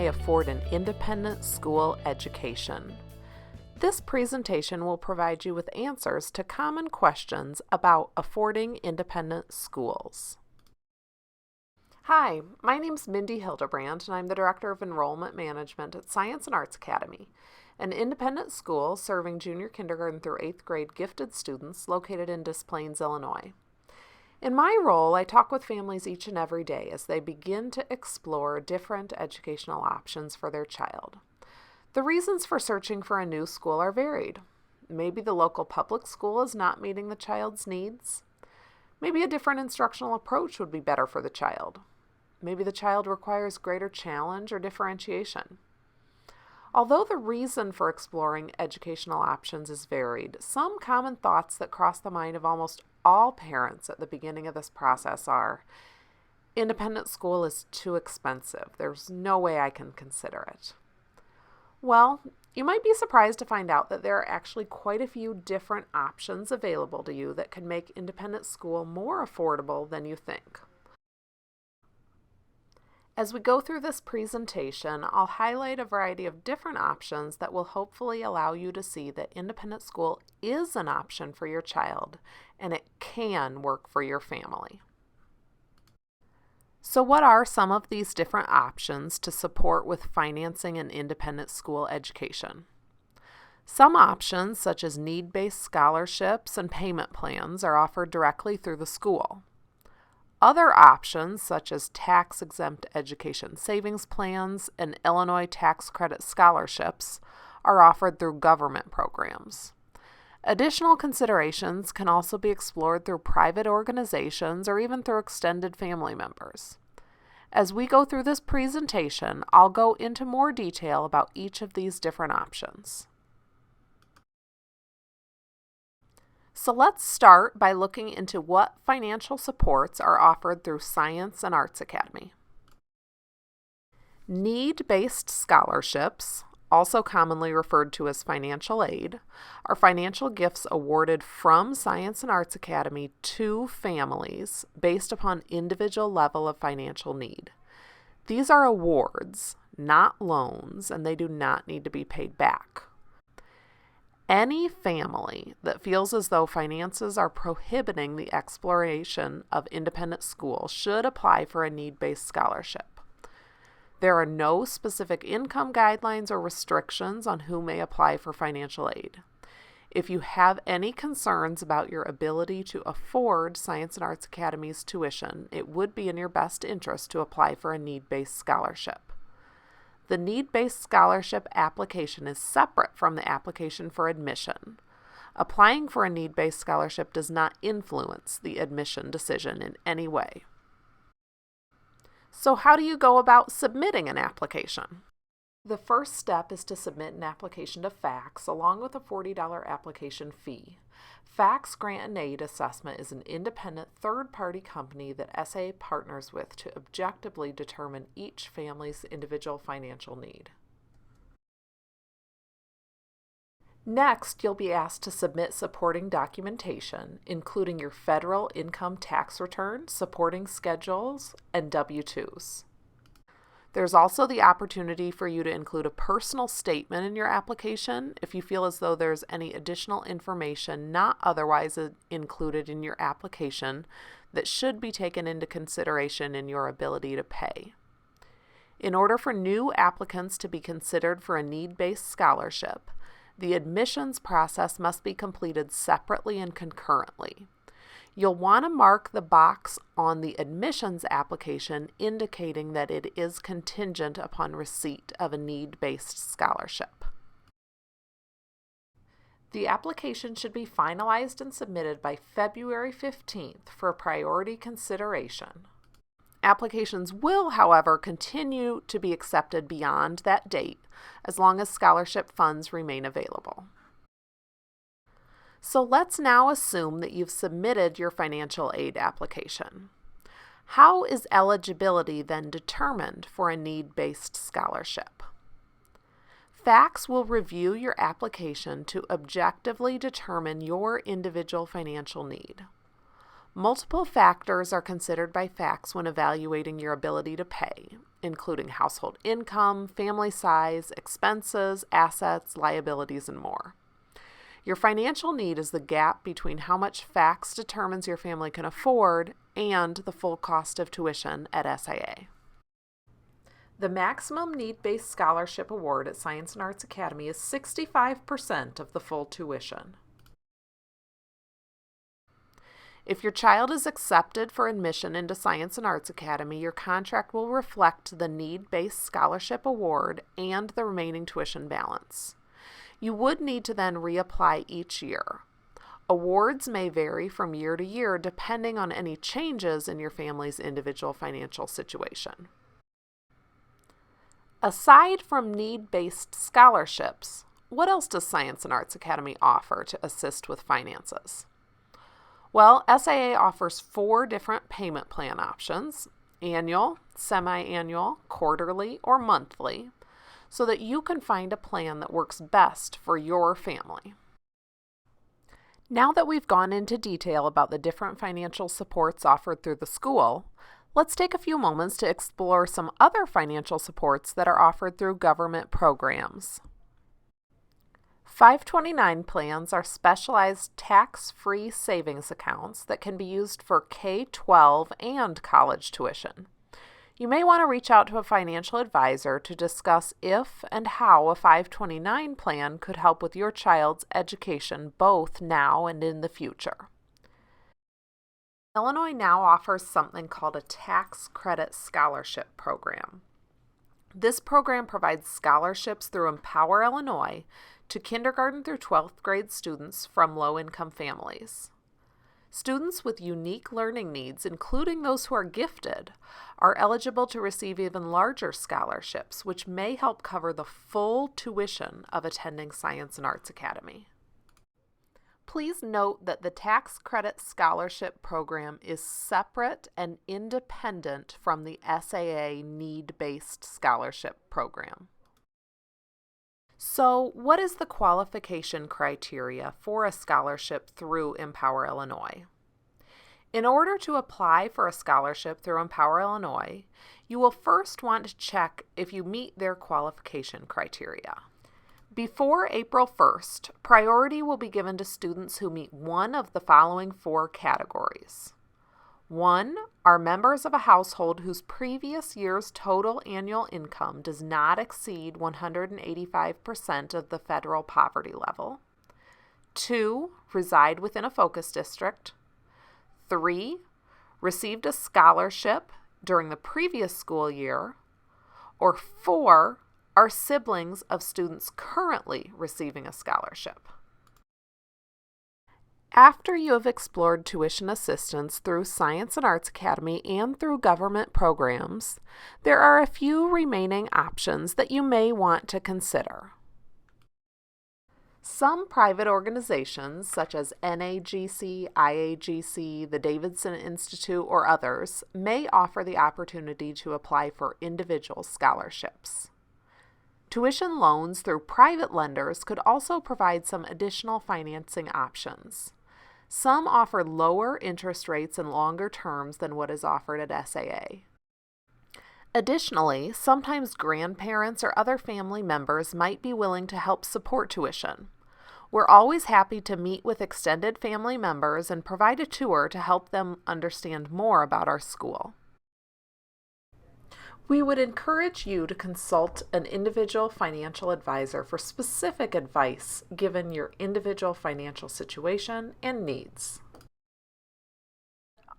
I afford an independent school education? This presentation will provide you with answers to common questions about affording independent schools. Hi, my name is Mindy Hildebrandt, and I'm the Director of Enrollment Management at Science and Arts Academy, an independent school serving junior kindergarten through 8th grade gifted students located in Des Plaines, Illinois. In my role, I talk with families each and every day as they begin to explore different educational options for their child. The reasons for searching for a new school are varied. Maybe the local public school is not meeting the child's needs. Maybe a different instructional approach would be better for the child. Maybe the child requires greater challenge or differentiation. Although the reason for exploring educational options is varied, some common thoughts that cross the mind of almost all parents at the beginning of this process are, independent school is too expensive. There's no way I can consider it. Well, you might be surprised to find out that there are actually quite a few different options available to you that can make independent school more affordable than you think. As we go through this presentation, I'll highlight a variety of different options that will hopefully allow you to see that independent school is an option for your child and it can work for your family. So what are some of these different options to support with financing an independent school education? Some options, such as need-based scholarships and payment plans, are offered directly through the school. Other options, such as tax-exempt education savings plans and Illinois tax credit scholarships, are offered through government programs. Additional considerations can also be explored through private organizations or even through extended family members. As we go through this presentation, I'll go into more detail about each of these different options. So let's start by looking into what financial supports are offered through Science and Arts Academy. Need-based scholarships, also commonly referred to as financial aid, are financial gifts awarded from Science and Arts Academy to families based upon individual level of financial need. These are awards, not loans, and they do not need to be paid back. Any family that feels as though finances are prohibiting the exploration of independent school should apply for a need-based scholarship. There are no specific income guidelines or restrictions on who may apply for financial aid. If you have any concerns about your ability to afford Science and Arts Academy's tuition, it would be in your best interest to apply for a need-based scholarship. The need-based scholarship application is separate from the application for admission. Applying for a need-based scholarship does not influence the admission decision in any way. So how do you go about submitting an application? The first step is to submit an application to FACS along with a $40 application fee. FACS Grant and Aid Assessment is an independent third-party company that SA partners with to objectively determine each family's individual financial need. Next, you'll be asked to submit supporting documentation, including your federal income tax return, supporting schedules, and W-2s. There's also the opportunity for you to include a personal statement in your application if you feel as though there's any additional information not otherwise included in your application that should be taken into consideration in your ability to pay. In order for new applicants to be considered for a need-based scholarship, the admissions process must be completed separately and concurrently. You'll want to mark the box on the admissions application indicating that it is contingent upon receipt of a need-based scholarship. The application should be finalized and submitted by February 15th for priority consideration. Applications will, however, continue to be accepted beyond that date as long as scholarship funds remain available. So let's now assume that you've submitted your financial aid application. How is eligibility then determined for a need-based scholarship? FACS will review your application to objectively determine your individual financial need. Multiple factors are considered by FACS when evaluating your ability to pay, including household income, family size, expenses, assets, liabilities, and more. Your financial need is the gap between how much FACTS determines your family can afford and the full cost of tuition at SIA. The maximum need-based scholarship award at Science and Arts Academy is 65% of the full tuition. If your child is accepted for admission into Science and Arts Academy, your contract will reflect the need-based scholarship award and the remaining tuition balance. You would need to then reapply each year. Awards may vary from year to year depending on any changes in your family's individual financial situation. Aside from need-based scholarships, what else does Science and Arts Academy offer to assist with finances? Well, SIA offers 4 different payment plan options: annual, semi-annual, quarterly, or monthly, so that you can find a plan that works best for your family. Now that we've gone into detail about the different financial supports offered through the school, let's take a few moments to explore some other financial supports that are offered through government programs. 529 plans are specialized tax-free savings accounts that can be used for K-12 and college tuition. You may want to reach out to a financial advisor to discuss if and how a 529 plan could help with your child's education both now and in the future. Illinois now offers something called a tax credit scholarship program. This program provides scholarships through Empower Illinois to kindergarten through 12th grade students from low-income families. Students with unique learning needs, including those who are gifted, are eligible to receive even larger scholarships, which may help cover the full tuition of attending Science and Arts Academy. Please note that the tax credit scholarship program is separate and independent from the SAA need-based scholarship program. So, what is the qualification criteria for a scholarship through Empower Illinois? In order to apply for a scholarship through Empower Illinois, you will first want to check if you meet their qualification criteria. Before April 1st, priority will be given to students who meet one of the following 4 categories. 1. Are members of a household whose previous year's total annual income does not exceed 185% of the federal poverty level. 2. Reside within a focus district. 3. Received a scholarship during the previous school year. Or 4. Are siblings of students currently receiving a scholarship. After you have explored tuition assistance through Science and Arts Academy and through government programs, there are a few remaining options that you may want to consider. Some private organizations, such as NAGC, IAGC, the Davidson Institute, or others, may offer the opportunity to apply for individual scholarships. Tuition loans through private lenders could also provide some additional financing options. Some offer lower interest rates and longer terms than what is offered at SAA. Additionally, sometimes grandparents or other family members might be willing to help support tuition. We're always happy to meet with extended family members and provide a tour to help them understand more about our school. We would encourage you to consult an individual financial advisor for specific advice given your individual financial situation and needs.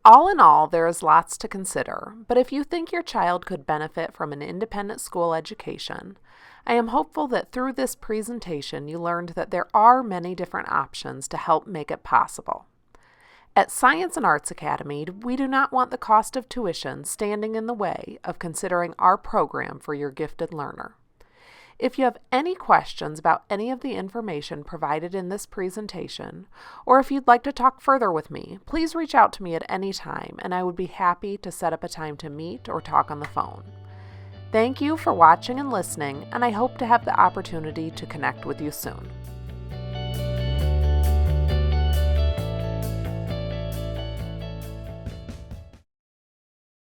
All in all, there is lots to consider, but if you think your child could benefit from an independent school education, I am hopeful that through this presentation you learned that there are many different options to help make it possible. At Science and Arts Academy, we do not want the cost of tuition standing in the way of considering our program for your gifted learner. If you have any questions about any of the information provided in this presentation, or if you'd like to talk further with me, please reach out to me at any time, and I would be happy to set up a time to meet or talk on the phone. Thank you for watching and listening, and I hope to have the opportunity to connect with you soon.